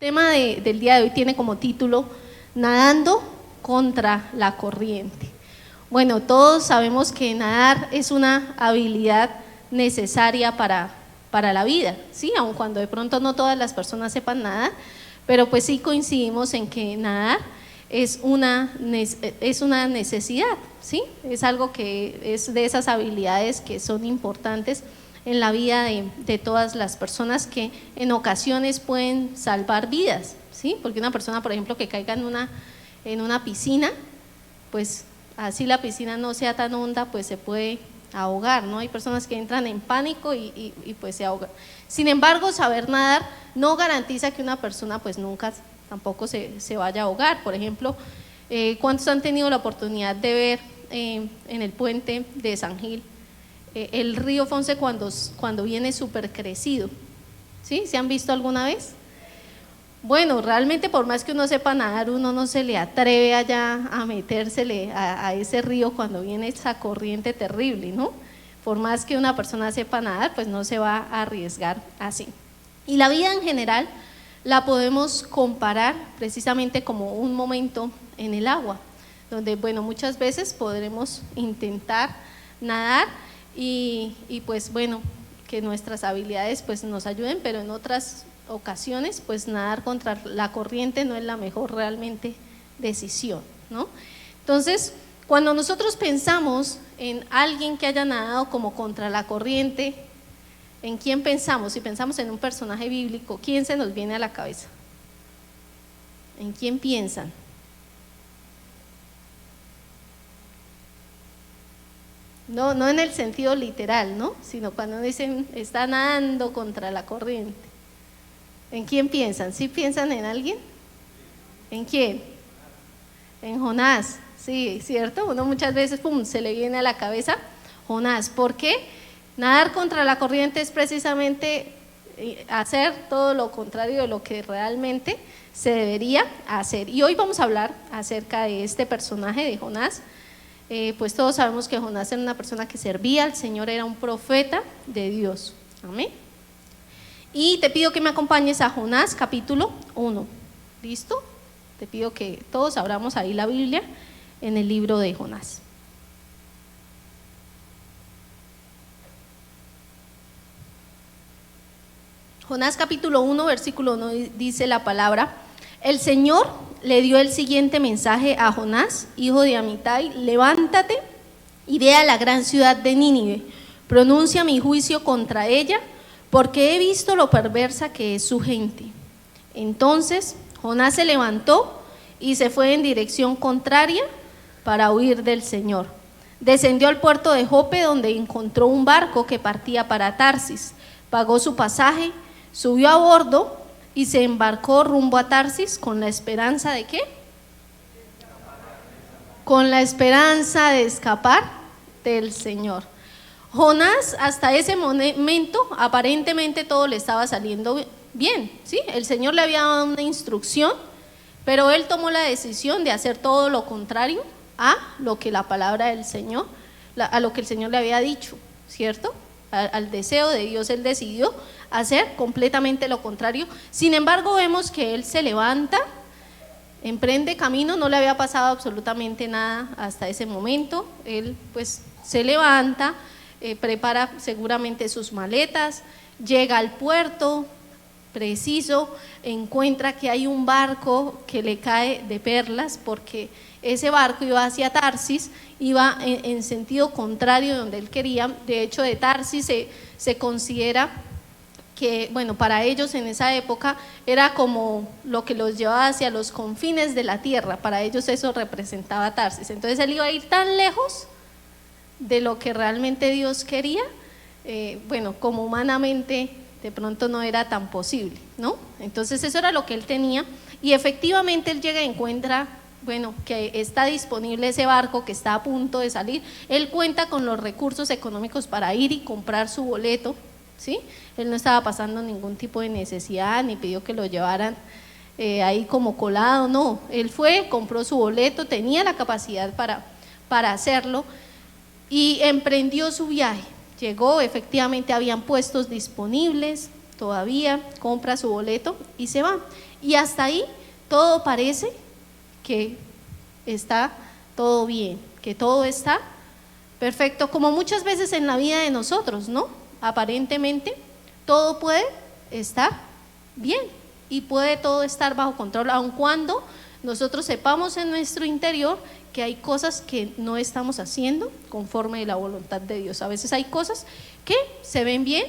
tema del día de hoy tiene como título Nadando contra la corriente. Bueno, todos sabemos que nadar es una habilidad necesaria para la vida, ¿sí? Aun cuando de pronto no todas las personas sepan nadar, pero pues sí coincidimos en que nadar es una necesidad, ¿sí? Es algo que es de esas habilidades que son importantes en la vida de todas las personas, que en ocasiones pueden salvar vidas, ¿sí? Porque una persona, por ejemplo, que caiga en una piscina, pues así la piscina no sea tan honda, pues se puede ahogar, ¿no? Hay personas que entran en pánico y pues se ahogan. Sin embargo, saber nadar no garantiza que una persona pues nunca tampoco se vaya a ahogar. Por ejemplo, ¿cuántos han tenido la oportunidad de ver en el puente de San Gil el río Fonce cuando viene súper crecido? ¿Sí? ¿Se han visto alguna vez? Bueno, realmente por más que uno sepa nadar, uno no se le atreve allá a metérsele a ese río cuando viene esa corriente terrible, ¿no? Por más que una persona sepa nadar, pues no se va a arriesgar así. Y la vida en general la podemos comparar precisamente como un momento en el agua, donde, bueno, muchas veces podremos intentar nadar y pues bueno, que nuestras habilidades pues nos ayuden, pero en otras ocasiones pues nadar contra la corriente no es la mejor realmente decisión, ¿no? Entonces, cuando nosotros pensamos en alguien que haya nadado como contra la corriente, ¿en quién pensamos? Si pensamos en un personaje bíblico, ¿quién se nos viene a la cabeza? ¿En quién piensan? No en el sentido literal, ¿no? Sino cuando dicen está nadando contra la corriente. ¿En quién piensan? ¿Sí piensan en alguien? ¿En quién? En Jonás, sí, ¿cierto? Uno muchas veces, pum, se le viene a la cabeza Jonás. ¿Por qué? Nadar contra la corriente es precisamente hacer todo lo contrario de lo que realmente se debería hacer. Y hoy vamos a hablar acerca de este personaje de Jonás. Pues todos sabemos que Jonás era una persona que servía al Señor, era un profeta de Dios. Amén. Y te pido que me acompañes a Jonás capítulo 1. ¿Listo? Te pido que todos abramos ahí la Biblia en el libro de Jonás. Jonás capítulo 1, versículo 1 dice la palabra: el Señor le dio el siguiente mensaje a Jonás, hijo de Amitai: levántate y ve a la gran ciudad de Nínive, pronuncia mi juicio contra ella, porque he visto lo perversa que es su gente. Entonces Jonás se levantó y se fue en dirección contraria para huir del Señor. Descendió al puerto de Jope, donde encontró un barco que partía para Tarsis. Pagó su pasaje, subió a bordo y se embarcó rumbo a Tarsis con la esperanza ¿de qué? Con la esperanza de escapar del Señor. Jonás, hasta ese momento, aparentemente todo le estaba saliendo bien, ¿sí? El Señor le había dado una instrucción, pero él tomó la decisión de hacer todo lo contrario a lo que la palabra del Señor, a lo que el Señor le había dicho, ¿cierto? Al deseo de Dios, él decidió hacer completamente lo contrario. Sin embargo, vemos que él se levanta, emprende camino, no le había pasado absolutamente nada hasta ese momento. Él pues se levanta, prepara seguramente sus maletas, llega al puerto preciso, encuentra que hay un barco que le cae de perlas, porque ese barco iba hacia Tarsis, iba en sentido contrario de donde él quería. De hecho, de Tarsis se considera que, bueno, para ellos en esa época era como lo que los llevaba hacia los confines de la tierra. Para ellos eso representaba Tarsis. Entonces él iba a ir tan lejos de lo que realmente Dios quería, bueno, como humanamente de pronto no era tan posible, ¿no? Entonces eso era lo que él tenía, y efectivamente él llega y encuentra, bueno, que está disponible ese barco, que está a punto de salir. Él cuenta con los recursos económicos para ir y comprar su boleto, ¿sí? Él no estaba pasando ningún tipo de necesidad, ni pidió que lo llevaran ahí como colado, no. Él fue, compró su boleto, tenía la capacidad para hacerlo y emprendió su viaje. Llegó, efectivamente habían puestos disponibles, todavía compra su boleto y se va. Y hasta ahí todo parece que está todo bien, que todo está perfecto, como muchas veces en la vida de nosotros, ¿no? Aparentemente todo puede estar bien y puede todo estar bajo control, aun cuando nosotros sepamos en nuestro interior que hay cosas que no estamos haciendo conforme a la voluntad de Dios. A veces hay cosas que se ven bien,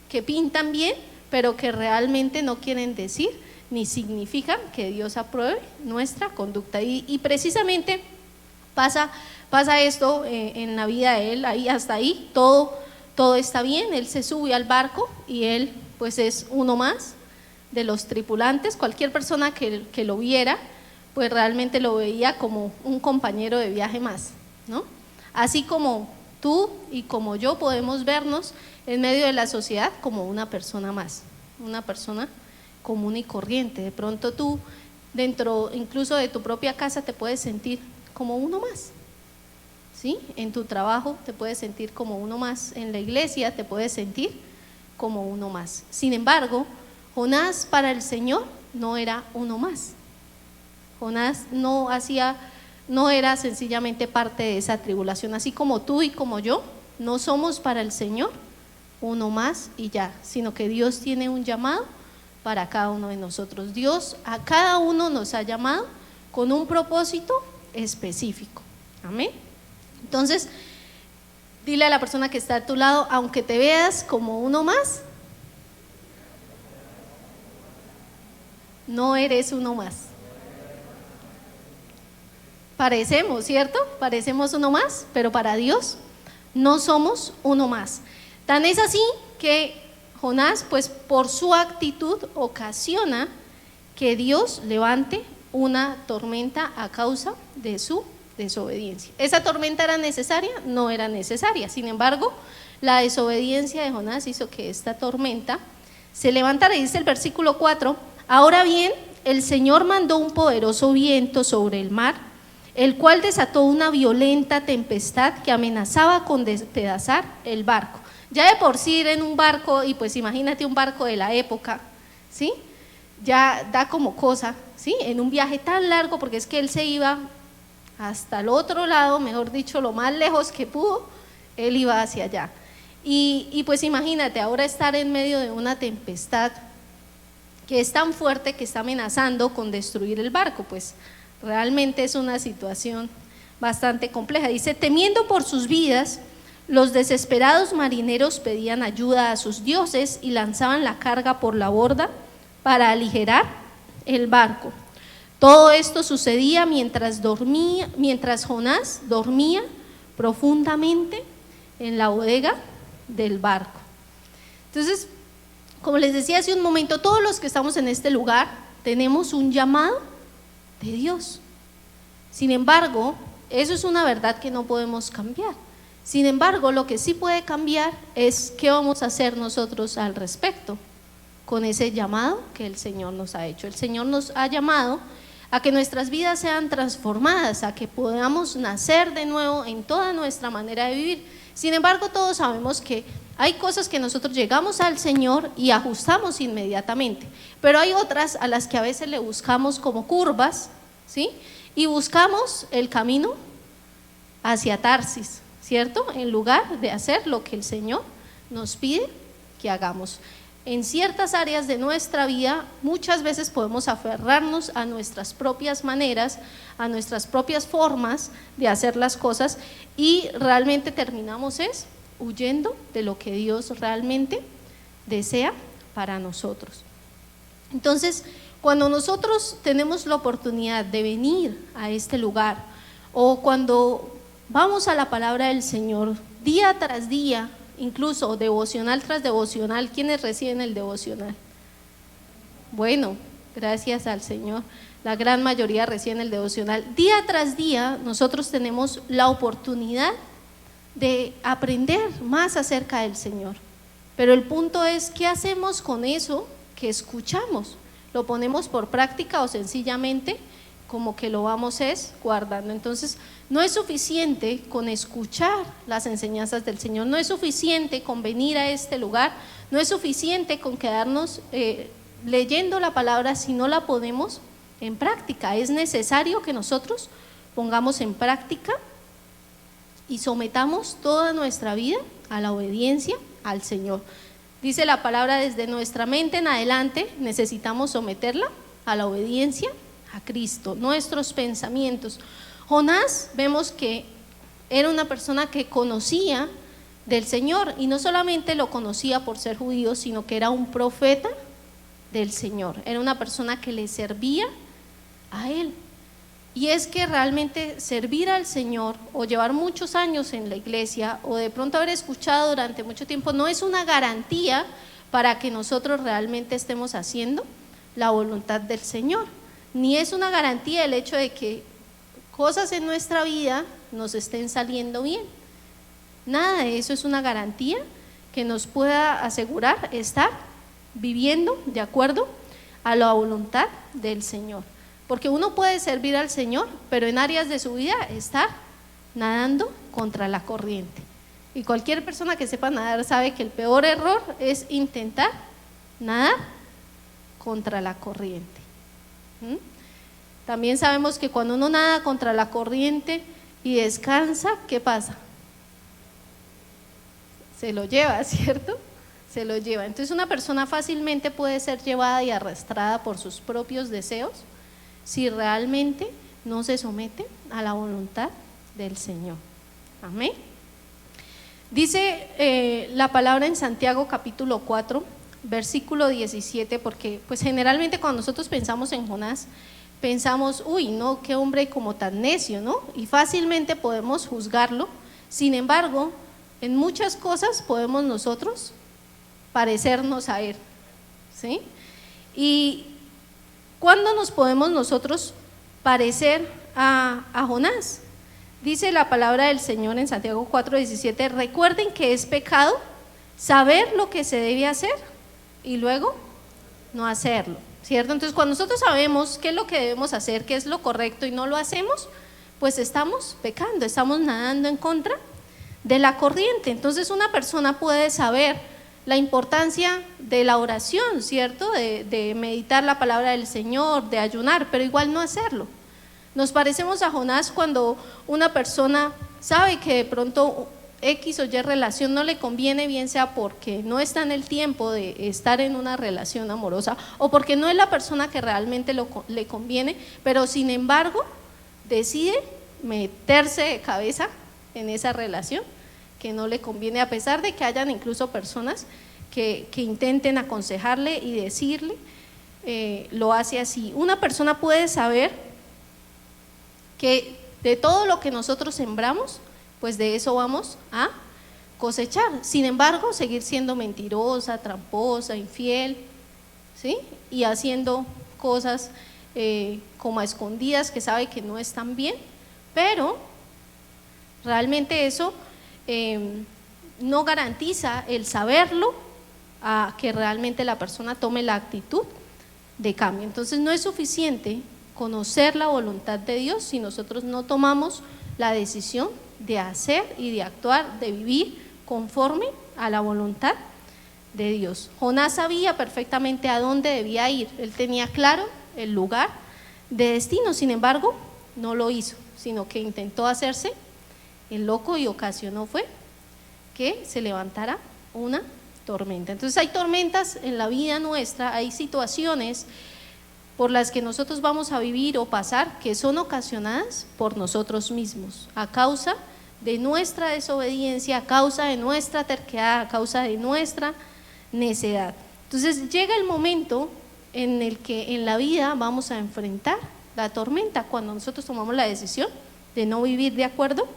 que pintan bien, pero que realmente no quieren decir ni significan que Dios apruebe nuestra conducta. Y precisamente pasa esto en la vida de él. Ahí, hasta ahí todo está bien. Él se sube al barco y él pues es uno más de los tripulantes. Cualquier persona que lo viera pues realmente lo veía como un compañero de viaje más, ¿no? Así como tú y como yo podemos vernos en medio de la sociedad como una persona más, una persona común y corriente. De pronto tú dentro incluso de tu propia casa te puedes sentir como uno más, ¿sí? En tu trabajo te puedes sentir como uno más, en la iglesia te puedes sentir como uno más. Sin embargo, Jonás para el Señor no era uno más. Jonás no era sencillamente parte de esa tribulación, así como tú y como yo no somos para el Señor uno más y ya, sino que Dios tiene un llamado para cada uno de nosotros. Dios a cada uno nos ha llamado con un propósito específico. Amén. Entonces, dile a la persona que está a tu lado, aunque te veas como uno más, no eres uno más. Parecemos, ¿cierto? Parecemos uno más, pero para Dios no somos uno más. Tan es así que Jonás, pues por su actitud, ocasiona que Dios levante una tormenta a causa de su desobediencia. ¿Esa tormenta era necesaria? No era necesaria. Sin embargo, la desobediencia de Jonás hizo que esta tormenta se levantara. Y dice el versículo 4: ahora bien, el Señor mandó un poderoso viento sobre el mar, el cual desató una violenta tempestad que amenazaba con despedazar el barco. Ya de por sí ir en un barco, y pues imagínate un barco de la época, ¿sí? Ya da como cosa, ¿sí? En un viaje tan largo, porque es que él se iba hasta el otro lado, mejor dicho, lo más lejos que pudo, él iba hacia allá. Y pues imagínate ahora estar en medio de una tempestad que es tan fuerte que está amenazando con destruir el barco, pues realmente es una situación bastante compleja. Dice: temiendo por sus vidas, los desesperados marineros pedían ayuda a sus dioses y lanzaban la carga por la borda para aligerar el barco. Todo esto sucedía mientras Jonás dormía profundamente en la bodega del barco. Entonces, como les decía hace un momento, todos los que estamos en este lugar tenemos un llamado de Dios. Sin embargo, eso es una verdad que no podemos cambiar. Sin embargo, lo que sí puede cambiar es qué vamos a hacer nosotros al respecto con ese llamado que el Señor nos ha hecho. El Señor nos ha llamado a que nuestras vidas sean transformadas, a que podamos nacer de nuevo en toda nuestra manera de vivir. Sin embargo, todos sabemos que hay cosas que nosotros llegamos al Señor y ajustamos inmediatamente, pero hay otras a las que a veces le buscamos como curvas, ¿sí? Y buscamos el camino hacia Tarsis, ¿cierto? En lugar de hacer lo que el Señor nos pide que hagamos. En ciertas áreas de nuestra vida muchas veces podemos aferrarnos a nuestras propias maneras, a nuestras propias formas de hacer las cosas, y realmente terminamos huyendo de lo que Dios realmente desea para nosotros. Entonces, cuando nosotros tenemos la oportunidad de venir a este lugar, o cuando vamos a la palabra del Señor día tras día, incluso devocional tras devocional, ¿quiénes reciben el devocional? Bueno, gracias al Señor, la gran mayoría reciben el devocional. Día tras día nosotros tenemos la oportunidad de aprender más acerca del Señor, pero el punto es, ¿qué hacemos con eso que escuchamos? ¿Lo ponemos por práctica o sencillamente como que lo vamos guardando? Entonces, no es suficiente con escuchar las enseñanzas del Señor, no es suficiente con venir a este lugar, no es suficiente con quedarnos leyendo la palabra si no la ponemos en práctica? Es necesario que nosotros pongamos en práctica y sometamos toda nuestra vida a la obediencia al Señor. Dice la palabra, desde nuestra mente en adelante necesitamos someterla a la obediencia a Cristo, nuestros pensamientos. Jonás, vemos que era una persona que conocía del Señor, y no solamente lo conocía por ser judío, sino que era un profeta del Señor, era una persona que le servía a Él. Y es que realmente servir al Señor o llevar muchos años en la iglesia o de pronto haber escuchado durante mucho tiempo no es una garantía para que nosotros realmente estemos haciendo la voluntad del Señor, ni es una garantía el hecho de que cosas en nuestra vida nos estén saliendo bien. Nada de eso es una garantía que nos pueda asegurar estar viviendo de acuerdo a la voluntad del Señor. Porque uno puede servir al Señor, pero en áreas de su vida está nadando contra la corriente. Y cualquier persona que sepa nadar sabe que el peor error es intentar nadar contra la corriente. También sabemos que cuando uno nada contra la corriente y descansa, ¿qué pasa? Se lo lleva, ¿cierto? Se lo lleva. Entonces una persona fácilmente puede ser llevada y arrastrada por sus propios deseos si realmente no se somete a la voluntad del Señor. Amén. Dice la palabra en Santiago capítulo 4, versículo 17, porque pues generalmente cuando nosotros pensamos en Jonás, pensamos, uy, no, qué hombre como tan necio, ¿no? Y fácilmente podemos juzgarlo. Sin embargo, en muchas cosas podemos nosotros parecernos a él, ¿sí? Y ¿cuándo nos podemos nosotros parecer a Jonás? Dice la palabra del Señor en Santiago 4:17, recuerden que es pecado saber lo que se debe hacer y luego no hacerlo, ¿cierto? Entonces cuando nosotros sabemos qué es lo que debemos hacer, qué es lo correcto y no lo hacemos, pues estamos pecando, estamos nadando en contra de la corriente. Entonces una persona puede saber la importancia de la oración, ¿cierto? De meditar la palabra del Señor, de ayunar, pero igual no hacerlo. Nos parecemos a Jonás cuando una persona sabe que de pronto X o Y relación no le conviene, bien sea porque no está en el tiempo de estar en una relación amorosa o porque no es la persona que realmente le conviene, pero sin embargo decide meterse de cabeza en esa relación que no le conviene, a pesar de que hayan incluso personas que intenten aconsejarle y decirle, lo hace así. Una persona puede saber que de todo lo que nosotros sembramos, pues de eso vamos a cosechar. Sin embargo, seguir siendo mentirosa, tramposa, infiel, ¿sí? Y haciendo cosas como a escondidas que sabe que no están bien, pero realmente eso no garantiza el saberlo a que realmente la persona tome la actitud de cambio. Entonces no es suficiente conocer la voluntad de Dios si nosotros no tomamos la decisión de hacer y de actuar, de vivir conforme a la voluntad de Dios. Jonás sabía perfectamente a dónde debía ir, él tenía claro el lugar de destino, sin embargo no lo hizo, sino que intentó hacerse el loco y ocasionó fue que se levantara una tormenta. Entonces hay tormentas en la vida nuestra, hay situaciones por las que nosotros vamos a vivir o pasar que son ocasionadas por nosotros mismos, a causa de nuestra desobediencia, a causa de nuestra terquedad, a causa de nuestra necedad. Entonces llega el momento en el que en la vida vamos a enfrentar la tormenta, cuando nosotros tomamos la decisión de no vivir de acuerdo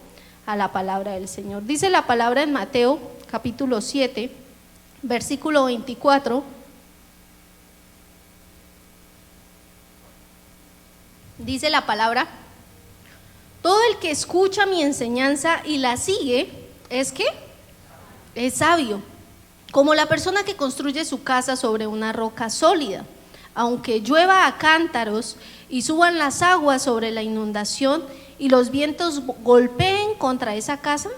a la palabra del Señor. Dice la palabra en Mateo capítulo 7, versículo 24, dice la palabra, todo el que escucha mi enseñanza y la sigue, ¿es qué? Es sabio, como la persona que construye su casa sobre una roca sólida. Aunque llueva a cántaros y suban las aguas sobre la inundación y los vientos golpeen contra esa casa,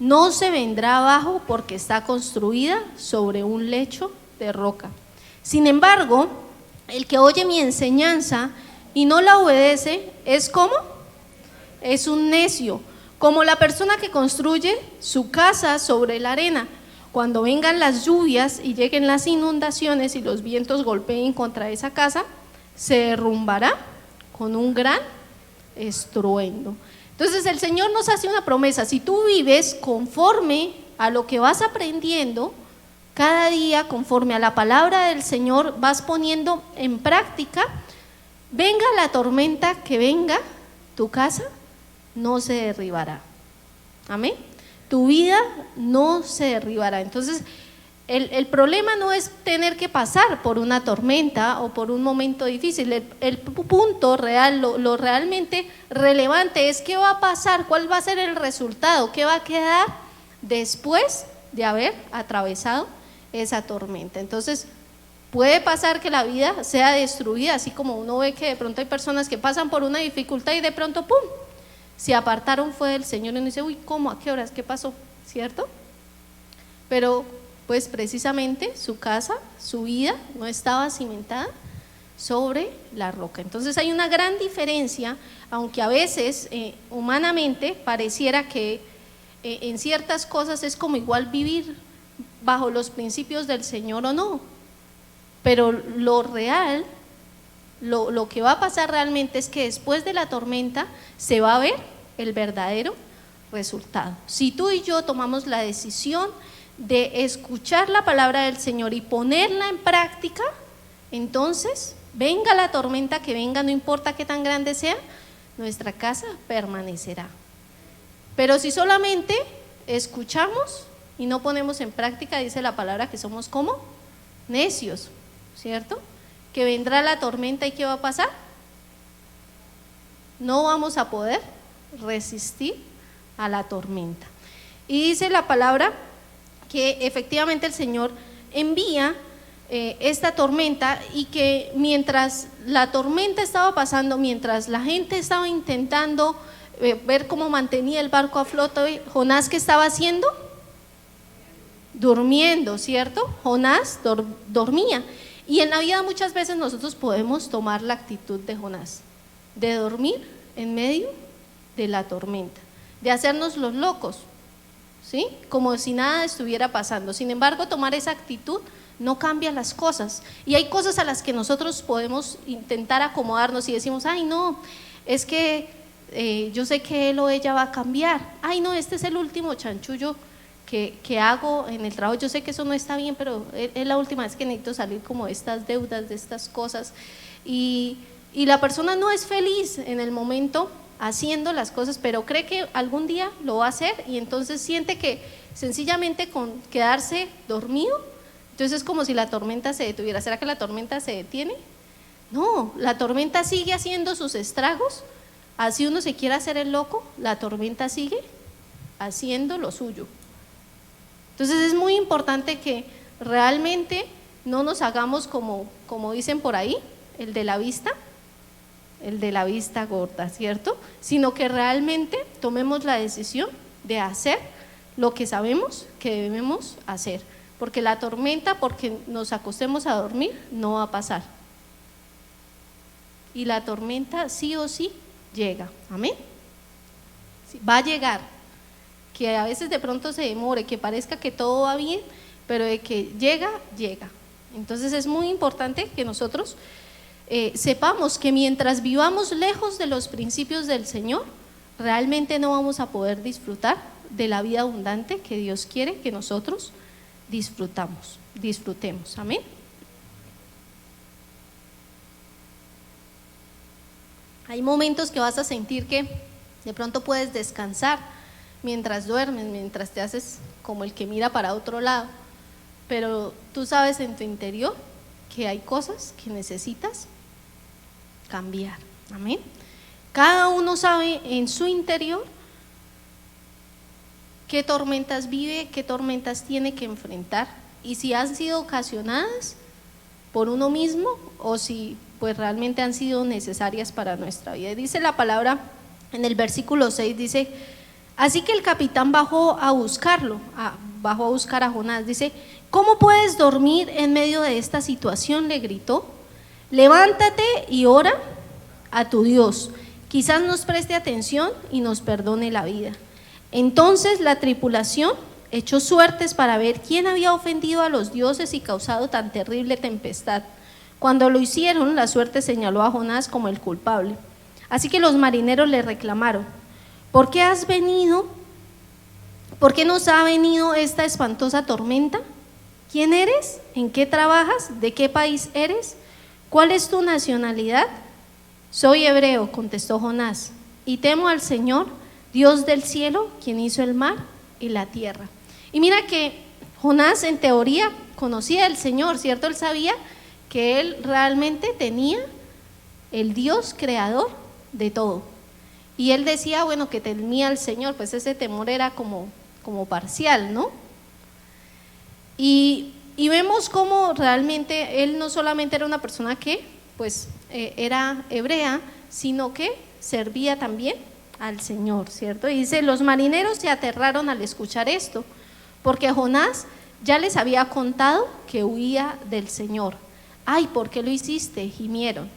no se vendrá abajo porque está construida sobre un lecho de roca. Sin embargo, el que oye mi enseñanza y no la obedece, ¿es como? Es un necio, como la persona que construye su casa sobre la arena. Cuando vengan las lluvias y lleguen las inundaciones y los vientos golpeen contra esa casa, se derrumbará con un gran estruendo. Entonces el Señor nos hace una promesa: si tú vives conforme a lo que vas aprendiendo, cada día conforme a la palabra del Señor vas poniendo en práctica, venga la tormenta que venga, tu casa no se derribará. Amén. Tu vida no se derribará. Entonces el problema no es tener que pasar por una tormenta o por un momento difícil. El punto real, lo realmente relevante es qué va a pasar, cuál va a ser el resultado, qué va a quedar después de haber atravesado esa tormenta. Entonces puede pasar que la vida sea destruida, así como uno ve que de pronto hay personas que pasan por una dificultad y de pronto ¡pum!, se apartaron fue del Señor y uno dice, uy, ¿cómo? ¿A qué horas? ¿Qué pasó? ¿Cierto? Pero pues precisamente su casa, su vida no estaba cimentada sobre la roca. Entonces hay una gran diferencia, aunque a veces humanamente pareciera que en ciertas cosas es como igual vivir bajo los principios del Señor o no, pero lo real, lo que va a pasar realmente es que después de la tormenta se va a ver el verdadero resultado. Si tú y yo tomamos la decisión de escuchar la palabra del Señor y ponerla en práctica, entonces venga la tormenta que venga, no importa qué tan grande sea, nuestra casa permanecerá. Pero si solamente escuchamos y no ponemos en práctica, dice la palabra que somos como necios, ¿cierto? Que vendrá la tormenta y ¿qué va a pasar? No vamos a poder resistir a la tormenta. Y dice la palabra que efectivamente el Señor envía esta tormenta, y que mientras la tormenta estaba pasando, mientras la gente estaba intentando ver cómo mantenía el barco a flote, Jonás, ¿qué estaba haciendo? Durmiendo, ¿cierto? Jonás dormía. Y en la vida muchas veces nosotros podemos tomar la actitud de Jonás, de dormir en medio de la tormenta, de hacernos los locos, ¿sí? Como si nada estuviera pasando. Sin embargo, tomar esa actitud no cambia las cosas, y hay cosas a las que nosotros podemos intentar acomodarnos y decimos, ay no, es que yo sé que él o ella va a cambiar, ay no, este es el último chanchullo que hago en el trabajo, yo sé que eso no está bien, pero es la última vez que necesito salir como de estas deudas, de estas cosas, y la persona no es feliz en el momento haciendo las cosas, pero cree que algún día lo va a hacer, y entonces siente que sencillamente con quedarse dormido, entonces es como si la tormenta se detuviera. ¿Será que la tormenta se detiene? No, la tormenta sigue haciendo sus estragos, así uno se quiera hacer el loco, la tormenta sigue haciendo lo suyo. Entonces es muy importante que realmente no nos hagamos como dicen por ahí, el de la vista gorda, ¿cierto? Sino que realmente tomemos la decisión de hacer lo que sabemos que debemos hacer, porque la tormenta, porque nos acostemos a dormir, no va a pasar, y la tormenta sí o sí llega, amén, sí, va a llegar. Que a veces de pronto se demore, que parezca que todo va bien, pero de que llega, llega. Entonces es muy importante que nosotros sepamos que mientras vivamos lejos de los principios del Señor, realmente no vamos a poder disfrutar de la vida abundante que Dios quiere que nosotros disfrutemos. Amén. Hay momentos que vas a sentir que de pronto puedes descansar mientras duermes, mientras te haces como el que mira para otro lado, pero tú sabes en tu interior que hay cosas que necesitas cambiar, amén. Cada uno sabe en su interior qué tormentas vive, qué tormentas tiene que enfrentar, y si han sido ocasionadas por uno mismo o si pues realmente han sido necesarias para nuestra vida. Dice la palabra en el versículo 6, dice: así que el capitán bajó a buscar a Jonás, dice ¿Cómo puedes dormir en medio de esta situación?, le gritó. Levántate y ora a tu Dios, quizás nos preste atención y nos perdone la vida. Entonces la tripulación echó suertes para ver quién había ofendido a los dioses y causado tan terrible tempestad. Cuando lo hicieron, la suerte señaló a Jonás como el culpable. Así que los marineros le reclamaron: ¿por qué has venido? ¿Por qué nos ha venido esta espantosa tormenta? ¿Quién eres? ¿En qué trabajas? ¿De qué país eres? ¿Cuál es tu nacionalidad? Soy hebreo, contestó Jonás, y temo al Señor, Dios del cielo, quien hizo el mar y la tierra. Y mira que Jonás en teoría conocía al Señor, ¿cierto? Él sabía que él realmente tenía el Dios creador de todo. Y él decía, bueno, que temía al Señor, pues ese temor era como parcial, ¿no? Y vemos cómo realmente él no solamente era una persona que pues era hebrea, sino que servía también al Señor, ¿cierto? Y dice, los marineros se aterraron al escuchar esto, porque Jonás ya les había contado que huía del Señor. Ay, ¿por qué lo hiciste?, gimieron.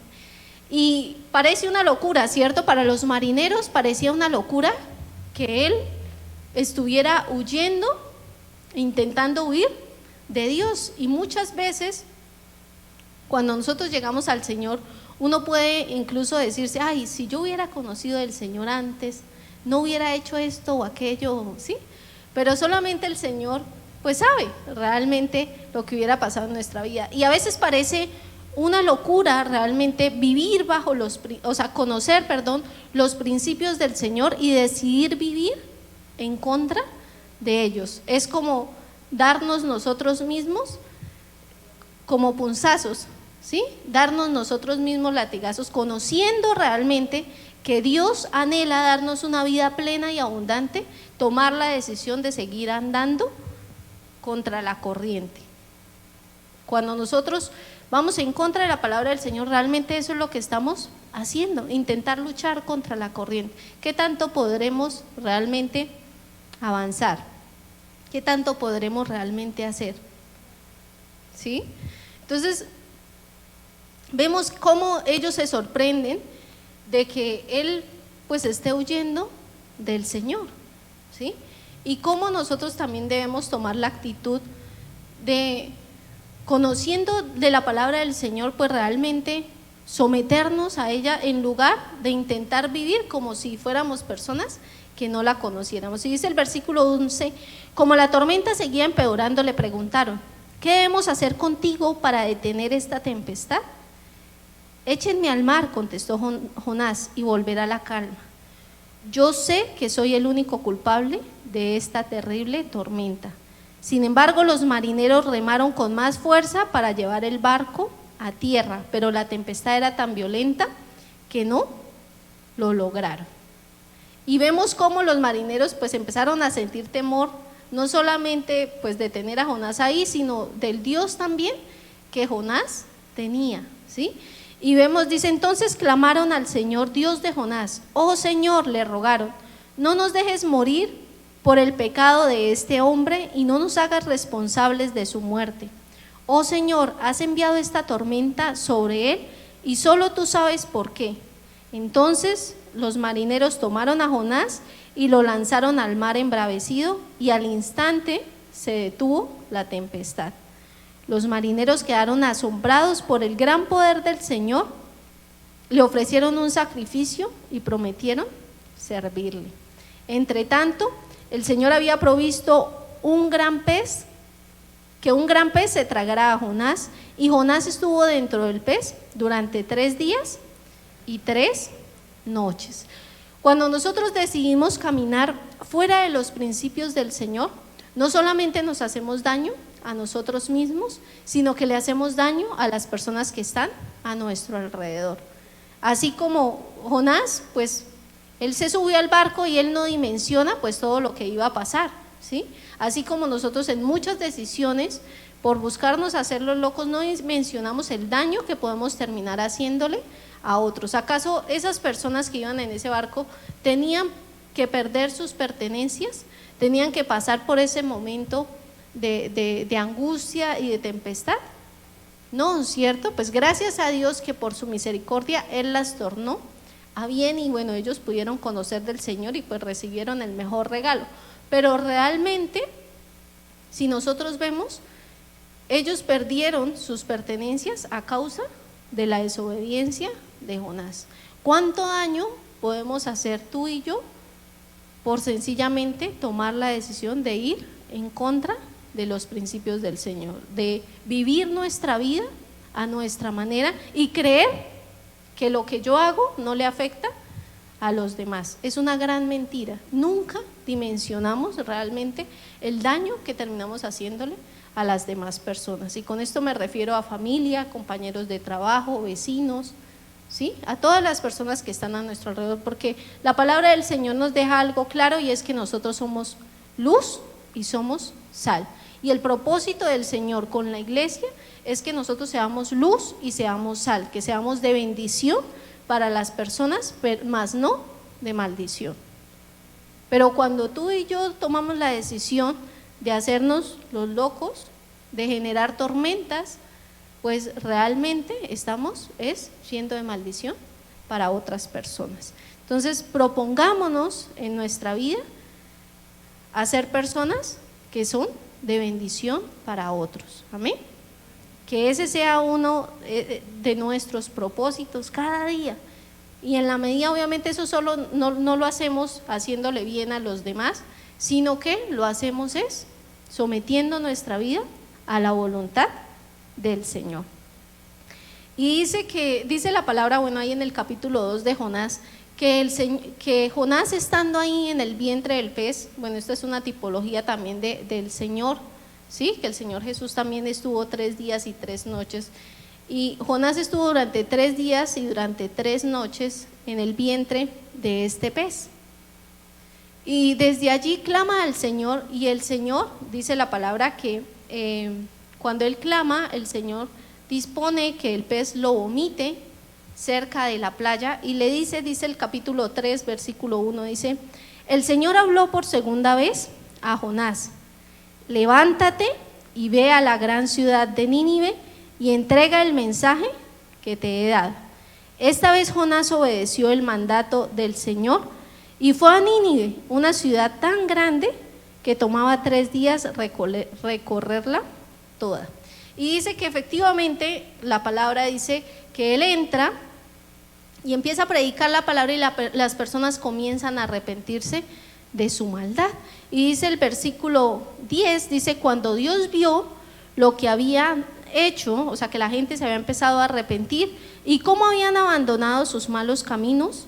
Y parece una locura, ¿cierto? Para los marineros parecía una locura que él estuviera huyendo, intentando huir de Dios. Y muchas veces cuando nosotros llegamos al Señor, uno puede incluso decirse, ay, si yo hubiera conocido al Señor antes, no hubiera hecho esto o aquello, ¿sí? Pero solamente el Señor pues sabe realmente lo que hubiera pasado en nuestra vida. Y a veces parece una locura realmente vivir bajo conocer los principios del Señor y decidir vivir en contra de ellos. Es como darnos nosotros mismos como punzazos, ¿sí? Darnos nosotros mismos latigazos, conociendo realmente que Dios anhela darnos una vida plena y abundante, tomar la decisión de seguir andando contra la corriente. Cuando nosotros vamos en contra de la palabra del Señor, realmente eso es lo que estamos haciendo, intentar luchar contra la corriente. ¿Qué tanto podremos realmente avanzar? ¿Qué tanto podremos realmente hacer? ¿Sí? Entonces, vemos cómo ellos se sorprenden de que él pues esté huyendo del Señor, ¿sí? Y cómo nosotros también debemos tomar la actitud de, conociendo de la palabra del Señor, pues realmente someternos a ella en lugar de intentar vivir como si fuéramos personas que no la conociéramos. Y dice el versículo 11, como la tormenta seguía empeorando, le preguntaron, ¿qué debemos hacer contigo para detener esta tempestad? Échenme al mar, contestó Jonás, y volverá la calma. Yo sé que soy el único culpable de esta terrible tormenta. Sin embargo, los marineros remaron con más fuerza para llevar el barco a tierra, pero la tempestad era tan violenta que no lo lograron. Y vemos cómo los marineros pues empezaron a sentir temor, no solamente pues de tener a Jonás ahí, sino del Dios también que Jonás tenía, ¿sí? Y vemos, dice, entonces clamaron al Señor, Dios de Jonás. Oh Señor, le rogaron, no nos dejes morir por el pecado de este hombre y no nos hagas responsables de su muerte. Oh Señor, has enviado esta tormenta sobre él y solo tú sabes por qué. Entonces los marineros tomaron a Jonás y lo lanzaron al mar embravecido, y al instante se detuvo la tempestad. Los marineros quedaron asombrados por el gran poder del Señor, le ofrecieron un sacrificio y prometieron servirle. Entre tanto, el Señor había provisto un gran pez, que un gran pez se tragara a Jonás, y Jonás estuvo dentro del pez durante 3 días y 3 noches. Cuando nosotros decidimos caminar fuera de los principios del Señor, no solamente nos hacemos daño a nosotros mismos, sino que le hacemos daño a las personas que están a nuestro alrededor. Así como Jonás, pues él se subió al barco y él no dimensiona pues todo lo que iba a pasar, ¿sí? Así como nosotros en muchas decisiones, por buscarnos hacer los locos, no mencionamos el daño que podemos terminar haciéndole a otros. ¿Acaso esas personas que iban en ese barco tenían que perder sus pertenencias? ¿Tenían que pasar por ese momento de angustia y de tempestad. No, ¿cierto? Pues gracias a Dios que por su misericordia Él las tornó a bien y bueno, ellos pudieron conocer del Señor y pues recibieron el mejor regalo. Pero realmente, si nosotros vemos, ellos perdieron sus pertenencias a causa de la desobediencia de Jonás. ¿Cuánto daño podemos hacer tú y yo por sencillamente tomar la decisión de ir en contra de los principios del Señor, de vivir nuestra vida a nuestra manera y creer que lo que yo hago no le afecta a los demás? Es una gran mentira. Nunca dimensionamos realmente el daño que terminamos haciéndole a las demás personas, y con esto me refiero a familia, compañeros de trabajo, vecinos, ¿sí? A todas las personas que están a nuestro alrededor, porque la palabra del Señor nos deja algo claro y es que nosotros somos luz y somos sal, y el propósito del Señor con la iglesia es que nosotros seamos luz y seamos sal, que seamos de bendición para las personas, más no de maldición. Pero cuando tú y yo tomamos la decisión de hacernos los locos, de generar tormentas, pues realmente estamos siendo de maldición para otras personas. Entonces propongámonos en nuestra vida a ser personas que son de bendición para otros. Amén. Que ese sea uno de nuestros propósitos cada día. Y en la medida, obviamente, eso solo no lo hacemos haciéndole bien a los demás, sino que lo hacemos sometiendo nuestra vida a la voluntad del Señor. Y dice la palabra, bueno, ahí en el capítulo 2 de Jonás, que Jonás estando ahí en el vientre del pez, bueno, esta es una tipología también del Señor, ¿sí? Que el Señor Jesús también estuvo 3 días y 3 noches, y Jonás estuvo durante 3 días y durante 3 noches en el vientre de este pez. Y desde allí clama al Señor, y el Señor, dice la palabra que cuando él clama, el Señor dispone que el pez lo vomite cerca de la playa, y le dice el capítulo 3, versículo 1, dice: el Señor habló por segunda vez a Jonás: levántate y ve a la gran ciudad de Nínive y entrega el mensaje que te he dado. Esta vez Jonás obedeció el mandato del Señor y fue a Nínive, una ciudad tan grande que tomaba 3 días recorrerla toda. Y dice que efectivamente la palabra dice que él entra y empieza a predicar la palabra, y las personas comienzan a arrepentirse de su maldad. Y dice el versículo 10, dice: cuando Dios vio lo que habían hecho, o sea que la gente se había empezado a arrepentir y cómo habían abandonado sus malos caminos,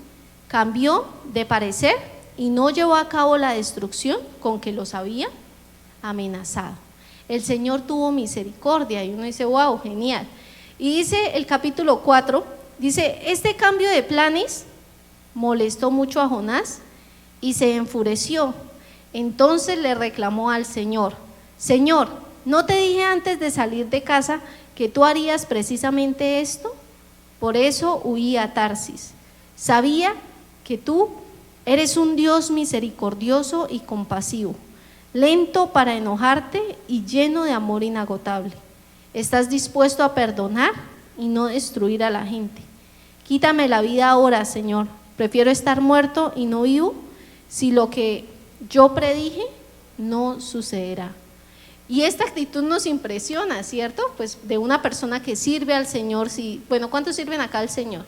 cambió de parecer y no llevó a cabo la destrucción con que los había amenazado. El Señor tuvo misericordia, y uno dice: wow, genial. Y dice el capítulo 4, dice: este cambio de planes molestó mucho a Jonás y se enfureció. Entonces le reclamó al Señor: Señor, ¿no te dije antes de salir de casa que tú harías precisamente esto? Por eso huí a Tarsis. Sabía que tú eres un Dios misericordioso y compasivo, lento para enojarte y lleno de amor inagotable. Estás dispuesto a perdonar y no destruir a la gente. Quítame la vida ahora, Señor. Prefiero estar muerto y no vivo si lo que yo predije no sucederá. Y esta actitud nos impresiona, ¿cierto? Pues de una persona que sirve al Señor. Bueno, ¿cuántos sirven acá al Señor?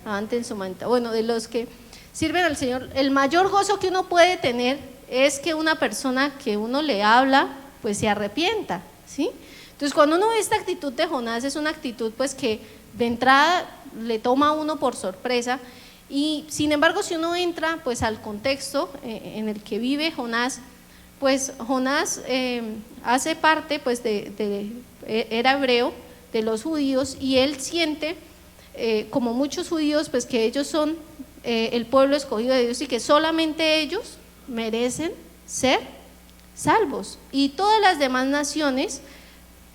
Levanten su mano. Bueno, de los que sirven al Señor, el mayor gozo que uno puede tener es que una persona que uno le habla, pues se arrepienta, ¿sí? Entonces, cuando uno ve esta actitud de Jonás, es una actitud pues que de entrada le toma a uno por sorpresa. Y sin embargo, si uno entra pues al contexto en el que vive Jonás, pues Jonás hace parte pues era hebreo, de los judíos, y él siente como muchos judíos pues que ellos son el pueblo escogido de Dios y que solamente ellos merecen ser salvos, y todas las demás naciones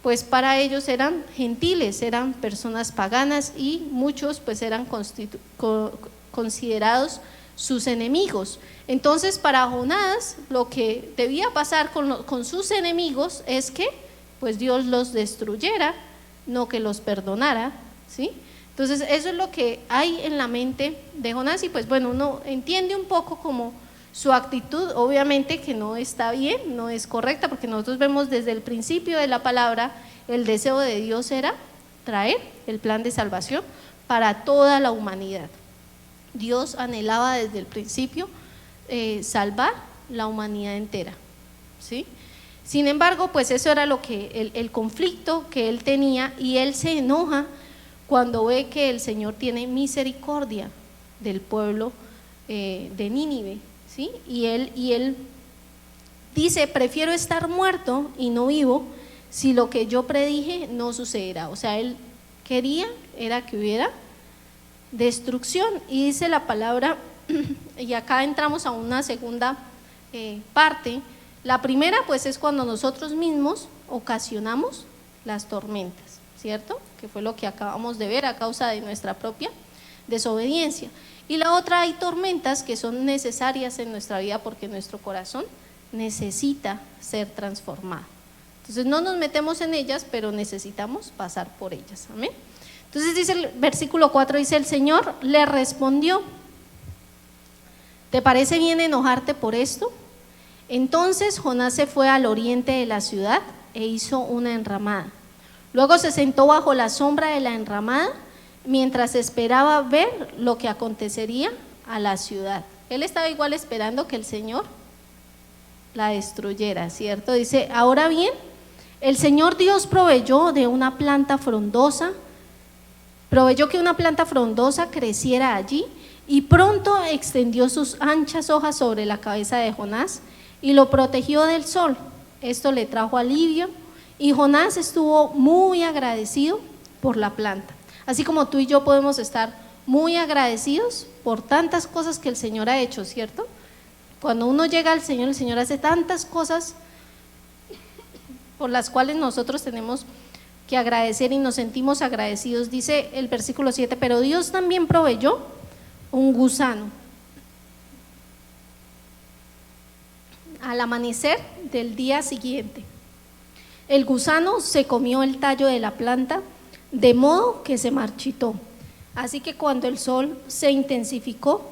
pues para ellos eran gentiles, eran personas paganas, y muchos pues eran considerados sus enemigos. Entonces para Jonás lo que debía pasar con sus enemigos es que pues Dios los destruyera, no que los perdonara, ¿sí? Entonces eso es lo que hay en la mente de Jonás, y pues bueno, uno entiende un poco como su actitud, obviamente que no está bien, no es correcta, porque nosotros vemos desde el principio de la palabra, el deseo de Dios era traer el plan de salvación para toda la humanidad. Dios anhelaba desde el principio salvar la humanidad entera, ¿sí? Sin embargo, pues eso era lo que el conflicto que él tenía, y él se enoja cuando ve que el Señor tiene misericordia del pueblo de Nínive, ¿sí? Y él dice: prefiero estar muerto y no vivo si lo que yo predije no sucederá. O sea, él quería era que hubiera destrucción, y dice la palabra, y acá entramos a una segunda parte. La primera pues es cuando nosotros mismos ocasionamos las tormentas, ¿cierto? Que fue lo que acabamos de ver a causa de nuestra propia desobediencia. Y la otra, hay tormentas que son necesarias en nuestra vida porque nuestro corazón necesita ser transformado. Entonces no nos metemos en ellas, pero necesitamos pasar por ellas. Amén. Entonces dice el versículo 4, dice: el Señor le respondió: ¿te parece bien enojarte por esto? Entonces Jonás se fue al oriente de la ciudad e hizo una enramada. Luego se sentó bajo la sombra de la enramada mientras esperaba ver lo que acontecería a la ciudad. Él estaba igual esperando que el Señor la destruyera, ¿cierto? Dice: ahora bien, el Señor Dios proveyó que una planta frondosa creciera allí, y pronto extendió sus anchas hojas sobre la cabeza de Jonás y lo protegió del sol. Esto le trajo alivio, y Jonás estuvo muy agradecido por la planta. Así como tú y yo podemos estar muy agradecidos por tantas cosas que el Señor ha hecho, ¿cierto? Cuando uno llega al Señor, el Señor hace tantas cosas por las cuales nosotros tenemos que agradecer y nos sentimos agradecidos. Dice el versículo 7: pero Dios también proveyó un gusano. Al amanecer del día siguiente, el gusano se comió el tallo de la planta, de modo que se marchitó. Así que cuando el sol se intensificó,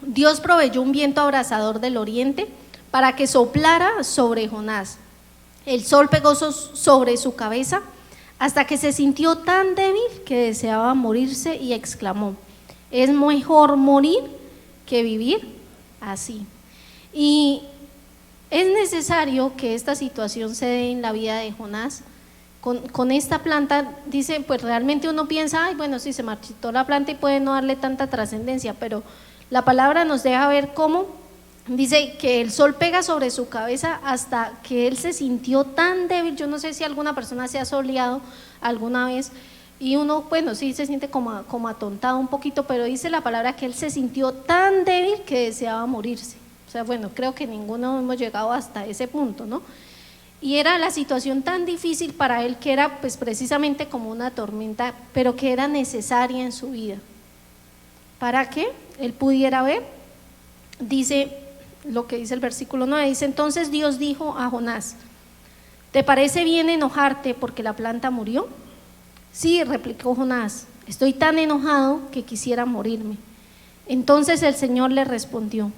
Dios proveyó un viento abrasador del oriente para que soplara sobre Jonás. El sol pegó sobre su cabeza hasta que se sintió tan débil que deseaba morirse, y exclamó: es mejor morir que vivir así. Y es necesario que esta situación se dé en la vida de Jonás. Con esta planta, dice, pues realmente uno piensa: ay, bueno, sí, se marchitó la planta y puede no darle tanta trascendencia, pero la palabra nos deja ver cómo, dice que el sol pega sobre su cabeza hasta que él se sintió tan débil. Yo no sé si alguna persona se ha soleado alguna vez y uno, bueno, sí se siente como atontado un poquito, pero dice la palabra que él se sintió tan débil que deseaba morirse. O sea, bueno, creo que ninguno hemos llegado hasta ese punto, ¿no? Y era la situación tan difícil para él, que era pues precisamente como una tormenta, pero que era necesaria en su vida para que él pudiera ver. Dice lo que dice el versículo 9, dice: entonces Dios dijo a Jonás: ¿te parece bien enojarte porque la planta murió? Sí, replicó Jonás, estoy tan enojado que quisiera morirme. Entonces el Señor le respondió: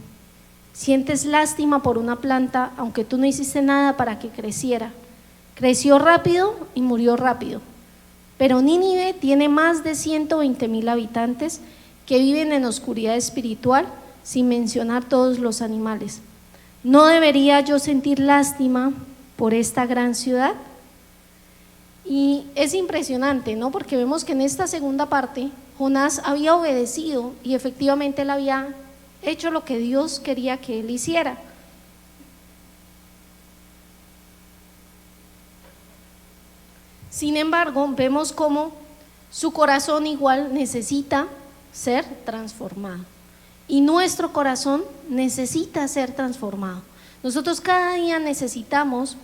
sientes lástima por una planta, aunque tú no hiciste nada para que creciera. Creció rápido y murió rápido. Pero Nínive tiene más de 120,000 habitantes que viven en oscuridad espiritual, sin mencionar todos los animales. ¿No debería yo sentir lástima por esta gran ciudad? Y es impresionante, ¿no? Porque vemos que en esta segunda parte Jonás había obedecido y efectivamente él había hecho lo que Dios quería que él hiciera. Sin embargo, vemos cómo su corazón igual necesita ser transformado, y nuestro corazón necesita ser transformado. Nosotros cada día necesitamos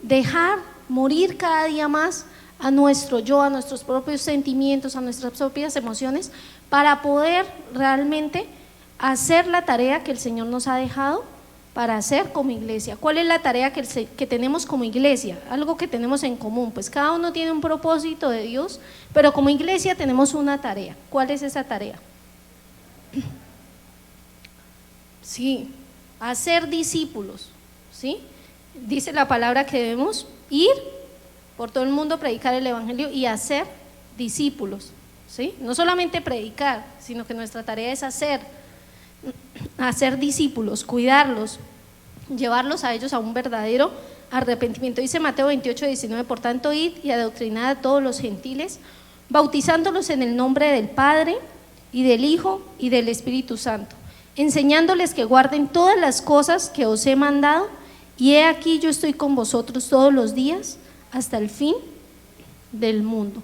dejar morir cada día más a nuestro yo, a nuestros propios sentimientos, a nuestras propias emociones, para poder realmente hacer la tarea que el Señor nos ha dejado para hacer como iglesia. ¿Cuál es la tarea que tenemos como iglesia? Algo que tenemos en común, pues cada uno tiene un propósito de Dios, pero como iglesia tenemos una tarea. ¿Cuál es esa tarea? Sí, hacer discípulos, ¿sí? Dice la palabra que debemos ir por todo el mundo, predicar el evangelio y hacer discípulos, ¿sí? No solamente predicar, sino que nuestra tarea es hacer discípulos, cuidarlos, llevarlos a ellos a un verdadero arrepentimiento. Dice Mateo 28:19, por tanto, id y adoctrinad a todos los gentiles, bautizándolos en el nombre del Padre y del Hijo y del Espíritu Santo, enseñándoles que guarden todas las cosas que os he mandado, y he aquí yo estoy con vosotros todos los días hasta el fin del mundo.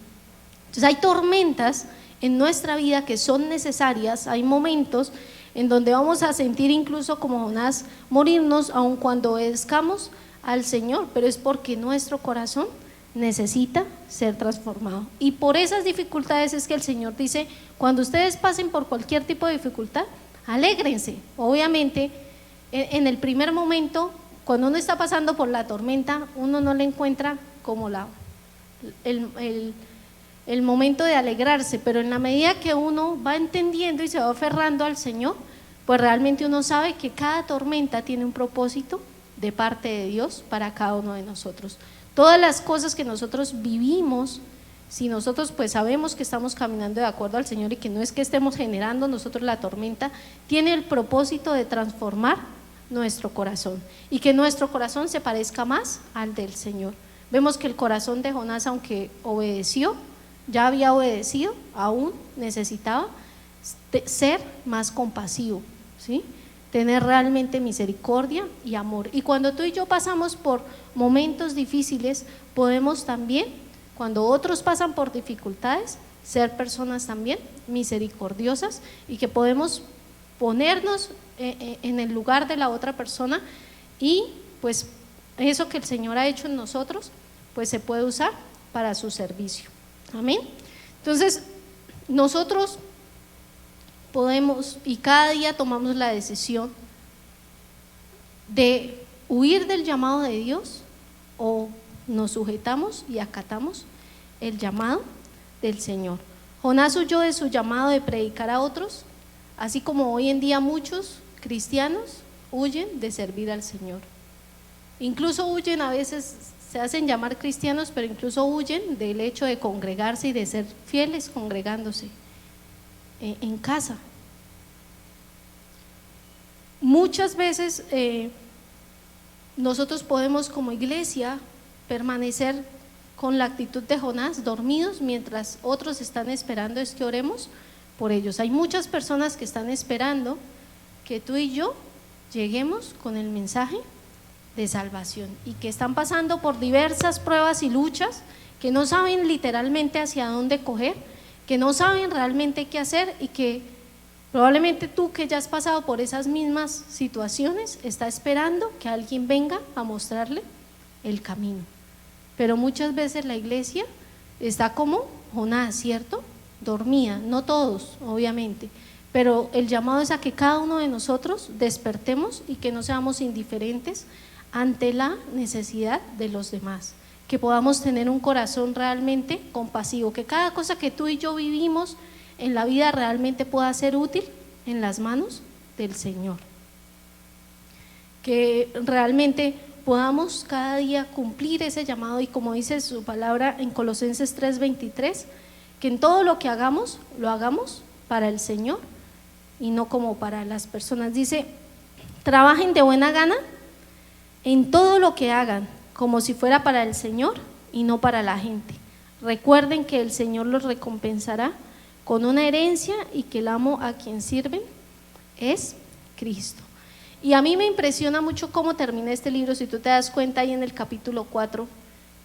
Entonces hay tormentas en nuestra vida que son necesarias, hay momentos en donde vamos a sentir incluso como Jonás morirnos, aun cuando obedezcamos al Señor, pero es porque nuestro corazón necesita ser transformado. Y por esas dificultades es que el Señor dice, cuando ustedes pasen por cualquier tipo de dificultad, alégrense. Obviamente, en el primer momento, cuando uno está pasando por la tormenta, uno no le encuentra como el momento de alegrarse, pero en la medida que uno va entendiendo y se va aferrando al Señor, pues realmente uno sabe que cada tormenta tiene un propósito de parte de Dios para cada uno de nosotros. Todas las cosas que nosotros vivimos, si nosotros pues sabemos que estamos caminando de acuerdo al Señor y que no es que estemos generando nosotros la tormenta, tiene el propósito de transformar nuestro corazón y que nuestro corazón se parezca más al del Señor. Vemos que el corazón de Jonás, aunque obedeció, ya había obedecido, aún necesitaba ser más compasivo, ¿sí? Tener realmente misericordia y amor. Y cuando tú y yo pasamos por momentos difíciles, podemos también, cuando otros pasan por dificultades, ser personas también misericordiosas y que podemos ponernos en el lugar de la otra persona y pues eso que el Señor ha hecho en nosotros, pues se puede usar para su servicio. Amén. Entonces, nosotros podemos y cada día tomamos la decisión de huir del llamado de Dios o nos sujetamos y acatamos el llamado del Señor. Jonás huyó de su llamado de predicar a otros, así como hoy en día muchos cristianos huyen de servir al Señor. Incluso huyen, a veces se hacen llamar cristianos, pero incluso huyen del hecho de congregarse y de ser fieles congregándose en casa. Muchas veces nosotros podemos como iglesia permanecer con la actitud de Jonás, dormidos mientras otros están esperando es que oremos por ellos. Hay muchas personas que están esperando que tú y yo lleguemos con el mensaje de salvación y que están pasando por diversas pruebas y luchas, que no saben literalmente hacia dónde coger, que no saben realmente qué hacer y que probablemente tú que ya has pasado por esas mismas situaciones está esperando que alguien venga a mostrarle el camino. Pero muchas veces la iglesia está como Jonás, ¿cierto? Dormía, no todos obviamente, pero el llamado es a que cada uno de nosotros despertemos y que no seamos indiferentes ante la necesidad de los demás, que podamos tener un corazón realmente compasivo, que cada cosa que tú y yo vivimos en la vida realmente pueda ser útil en las manos del Señor, que realmente podamos cada día cumplir ese llamado y como dice su palabra en Colosenses 3:23, que en todo lo que hagamos, lo hagamos para el Señor y no como para las personas. Dice, trabajen de buena gana en todo lo que hagan, como si fuera para el Señor y no para la gente. Recuerden que el Señor los recompensará con una herencia y que el amo a quien sirven es Cristo. Y a mí me impresiona mucho cómo termina este libro. Si tú te das cuenta ahí en el capítulo 4,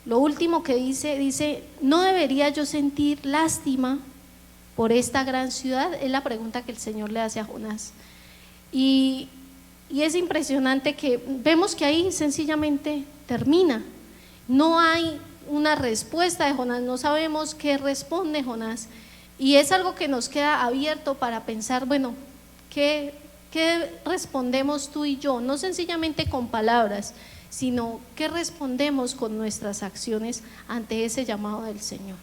lo último que dice, ¿no debería yo sentir lástima por esta gran ciudad? Es la pregunta que el Señor le hace a Jonás. Y es impresionante que vemos que ahí sencillamente termina. No hay una respuesta de Jonás, no sabemos qué responde Jonás. Y es algo que nos queda abierto para pensar, bueno, ¿qué respondemos tú y yo? No sencillamente con palabras, sino qué respondemos con nuestras acciones ante ese llamado del Señor.